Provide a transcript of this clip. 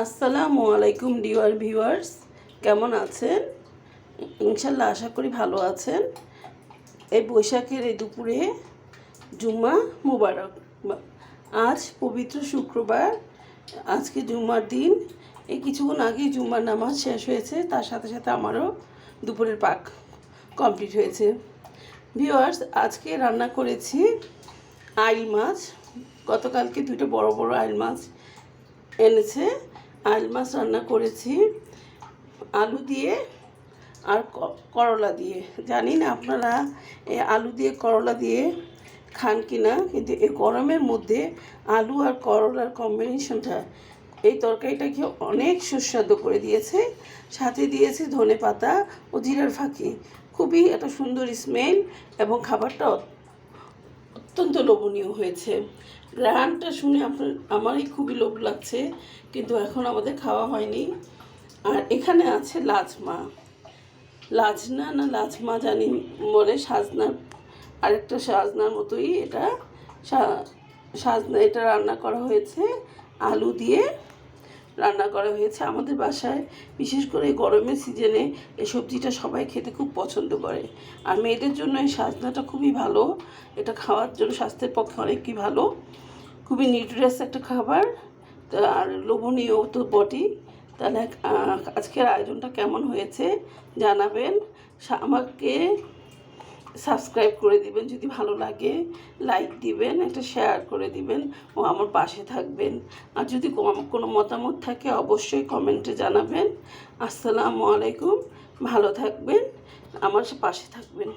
আসসালামু আলাইকুম dear viewers, কেমন আছেন? ইনশাল্লাহ আশা করি ভালো আছেন। এই বৈশাখের এই দুপুরে জুম্মা মুবারক। আজ পবিত্র শুক্রবার, আজকে জুম্মার দিন। এই কিছুক্ষণ আগেই জুম্মার নামাজ শেষ হয়েছে, তার সাথে সাথে আমারও দুপুরের পাক কমপ্লিট হয়েছে। ভিউয়ার্স, আজকে রান্না করেছি আইল মাছ। গতকালকে দুটো বড় বড় আইল মাছ এনেছে। আইল মাছ রান্না করেছি আলু দিয়ে আর করলা দিয়ে। জানি না আপনারা এই আলু দিয়ে করলা দিয়ে খান কি না, কিন্তু এই গরমের মধ্যে আলু আর করলার কম্বিনেশনটা এই তরকারিটাকে অনেক সুস্বাদু করে দিয়েছে। সাথে দিয়েছি ধনেপাতা ও জিরার ফাঁকি। খুবই একটা সুন্দর স্মেল এবং খাবারটা অত্যন্ত লোভনীয় হয়েছে। গ্রানটা শুনে আমারই খুবই লোভ লাগছে, কিন্তু এখন আমাদের খাওয়া হয়নি। আর এখানে আছে লাজমা, লাজমা জানি বলে, সাজনার আরেকটা সাজনার মতোই এটা। সাজনা এটা রান্না করা হয়েছে, আলু দিয়ে রান্না করা হয়েছে। আমাদের বাসায় বিশেষ করে গরমের সিজনে এই সবজিটা সবাই খেতে খুব পছন্দ করে। আর মেয়েদের জন্য এই সাজনাটা খুবই ভালো, এটা খাওয়ার জন্য স্বাস্থ্যের পক্ষে অনেকই ভালো। খুবই নিউট্রিয়াস একটা খাবার, আর লোভনীয় তো বটেই। তাহলে আজকের আয়োজনটা কেমন হয়েছে জানাবেন। আমাকে সাবস্ক্রাইব করে দিবেন যদি ভালো লাগে, লাইক দিবেন, একটা শেয়ার করে দিবেন ও আমার পাশে থাকবেন। আর যদি কোনো মতামত থাকে অবশ্যই কমেন্টে জানাবেন। আসসালামু আলাইকুম, ভালো থাকবেন, আমার পাশে থাকবেন।